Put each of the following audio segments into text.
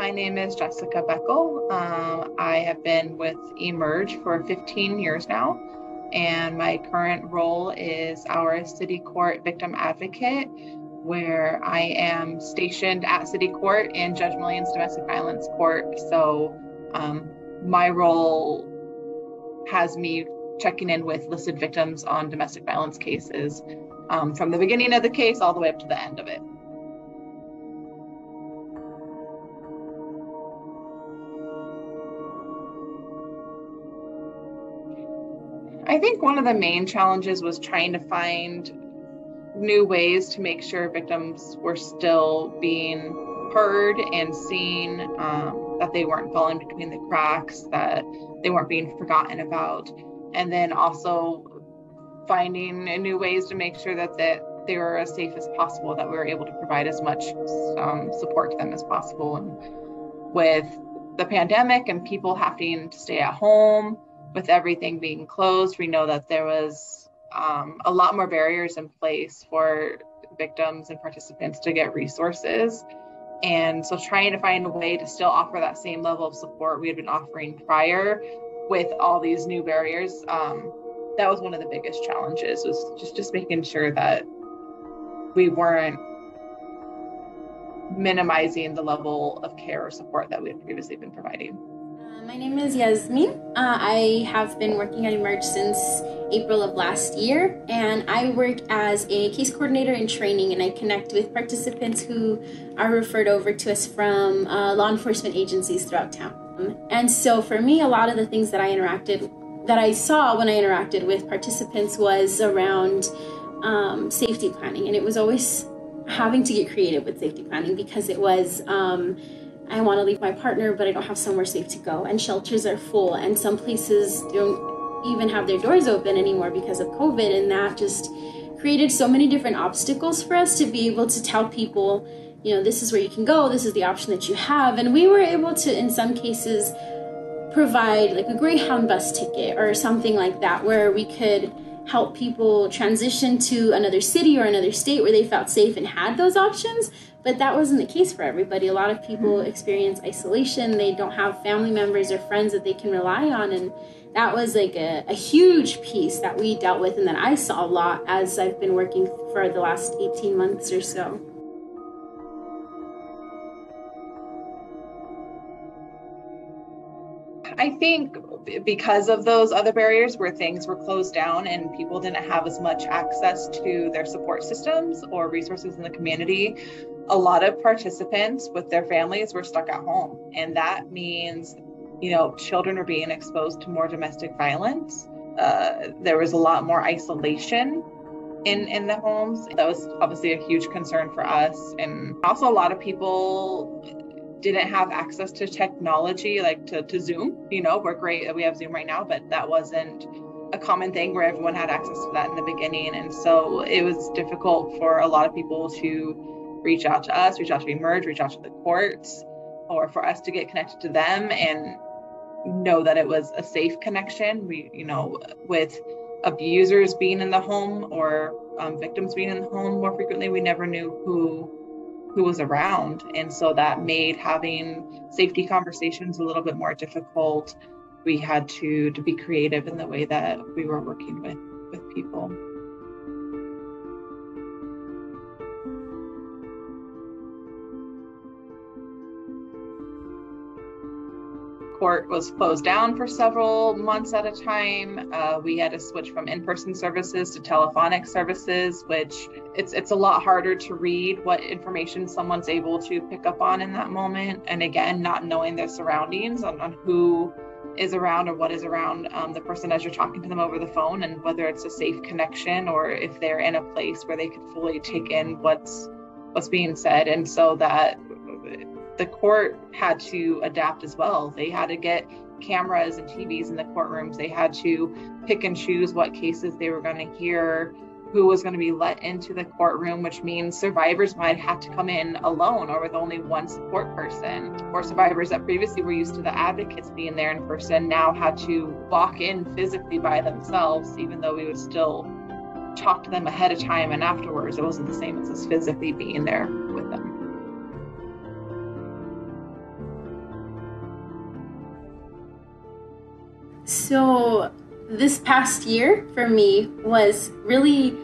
My name is Jessica Beckel. I have been with Emerge for 15 years now, and my current role is our City Court Victim Advocate, where I am stationed at City Court in Judge Millian's Domestic Violence Court. So my role has me checking in with listed victims on domestic violence cases from the beginning of the case all the way up to the end of it. I think one of the main challenges was trying to find new ways to make sure victims were still being heard and seen, that they weren't falling between the cracks, that they weren't being forgotten about, and then also finding new ways to make sure that they were as safe as possible, that we were able to provide as much support to them as possible. And with the pandemic and people having to stay at home, with everything being closed, we know that there was a lot more barriers in place for victims and participants to get resources. And so trying to find a way to still offer that same level of support we had been offering prior with all these new barriers, that was one of the biggest challenges, was just making sure that we weren't minimizing the level of care or support that we had previously been providing. My name is Yasmin. I have been working at Emerge since April of last year, and I work as a case coordinator in training, and I connect with participants who are referred over to us from law enforcement agencies throughout town. And so for me, a lot of the things that I saw when I interacted with participants was around safety planning, and it was always having to get creative with safety planning because it was I want to leave my partner, but I don't have somewhere safe to go. And shelters are full, and some places don't even have their doors open anymore because of COVID. And that just created so many different obstacles for us to be able to tell people, you know, this is where you can go, this is the option that you have. And we were able to, in some cases, provide like a Greyhound bus ticket or something like that, where we could help people transition to another city or another state where they felt safe and had those options. But that wasn't the case for everybody. A lot of people experience isolation. They don't have family members or friends that they can rely on. And that was like a huge piece that we dealt with and that I saw a lot as I've been working for the last 18 months or so. I think because of those other barriers where things were closed down and people didn't have as much access to their support systems or resources in the community, a lot of participants with their families were stuck at home. And that means, you know, children are being exposed to more domestic violence. There was a lot more isolation in the homes. That was obviously a huge concern for us. And also a lot of people didn't have access to technology, like to Zoom. You know, we're great that we have Zoom right now, but that wasn't a common thing where everyone had access to that in the beginning. And so it was difficult for a lot of people to reach out to us, reach out to Emerge, reach out to the courts, or for us to get connected to them and know that it was a safe connection. We, you know, with abusers being in the home or victims being in the home more frequently, we never knew who was around. And so that made having safety conversations a little bit more difficult. We had to be creative in the way that we were working with people. Court was closed down for several months at a time. We had to switch from in-person services to telephonic services, which it's a lot harder to read what information someone's able to pick up on in that moment. And again, not knowing their surroundings on who is around or what is around the person as you're talking to them over the phone, and whether it's a safe connection or if they're in a place where they could fully take in what's being said. And so that the court had to adapt as well. They had to get cameras and TVs in the courtrooms. They had to pick and choose what cases they were going to hear, who was going to be let into the courtroom, which means survivors might have to come in alone or with only one support person. Or survivors that previously were used to the advocates being there in person now had to walk in physically by themselves, even though we would still talk to them ahead of time and afterwards. It wasn't the same as us physically being there with them. So this past year for me was really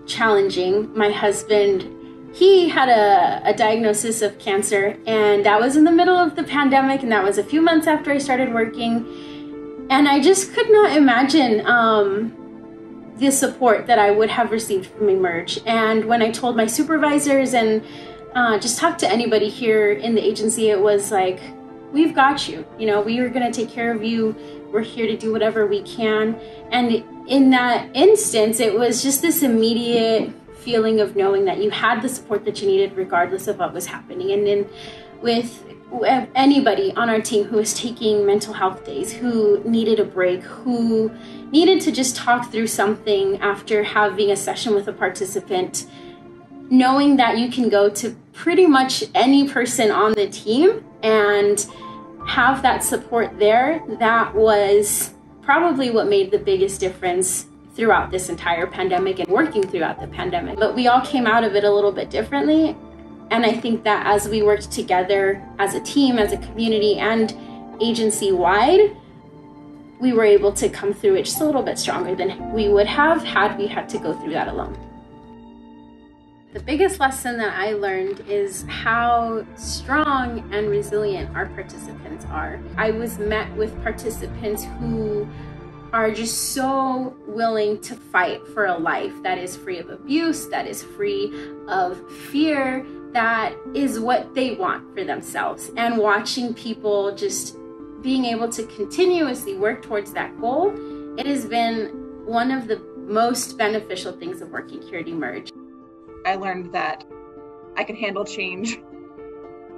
challenging. My husband, he had a diagnosis of cancer, and that was in the middle of the pandemic, and that was a few months after I started working. And I just could not imagine the support that I would have received from Emerge. And when I told my supervisors and just talked to anybody here in the agency, it was like, we've got you. You know, we are going to take care of you. We're here to do whatever we can. And in that instance, it was just this immediate feeling of knowing that you had the support that you needed regardless of what was happening. And then with anybody on our team who was taking mental health days, who needed a break, who needed to just talk through something after having a session with a participant, knowing that you can go to pretty much any person on the team and have that support there, that was probably what made the biggest difference throughout this entire pandemic and working throughout the pandemic. But we all came out of it a little bit differently. And I think that as we worked together as a team, as a community, and agency-wide, we were able to come through it just a little bit stronger than we would have had we had to go through that alone. The biggest lesson that I learned is how strong and resilient our participants are. I was met with participants who are just so willing to fight for a life that is free of abuse, that is free of fear, that is what they want for themselves. And watching people just being able to continuously work towards that goal, it has been one of the most beneficial things of working here at Emerge. I learned that I can handle change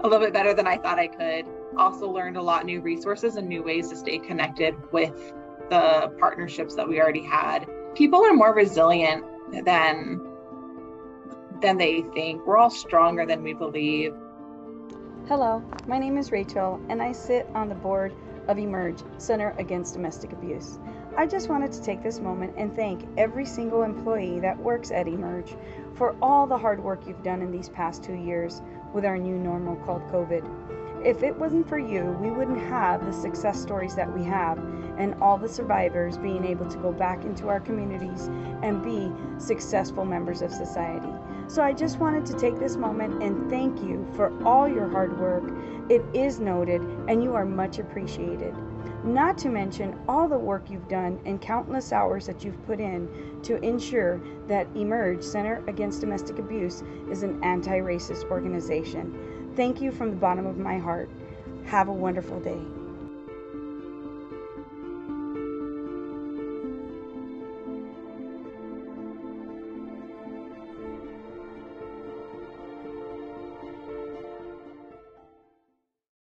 a little bit better than I thought I could. Also learned a lot new resources and new ways to stay connected with the partnerships that we already had. People are more resilient than they think. We're all stronger than we believe. Hello, my name is Rachel, and I sit on the board of Emerge, Center Against Domestic Abuse. I just wanted to take this moment and thank every single employee that works at Emerge for all the hard work you've done in these past 2 years with our new normal called COVID. If it wasn't for you, we wouldn't have the success stories that we have and all the survivors being able to go back into our communities and be successful members of society. So I just wanted to take this moment and thank you for all your hard work. It is noted and you are much appreciated. Not to mention all the work you've done and countless hours that you've put in to ensure that Emerge Center Against Domestic Abuse is an anti-racist organization. Thank you from the bottom of my heart. Have a wonderful day.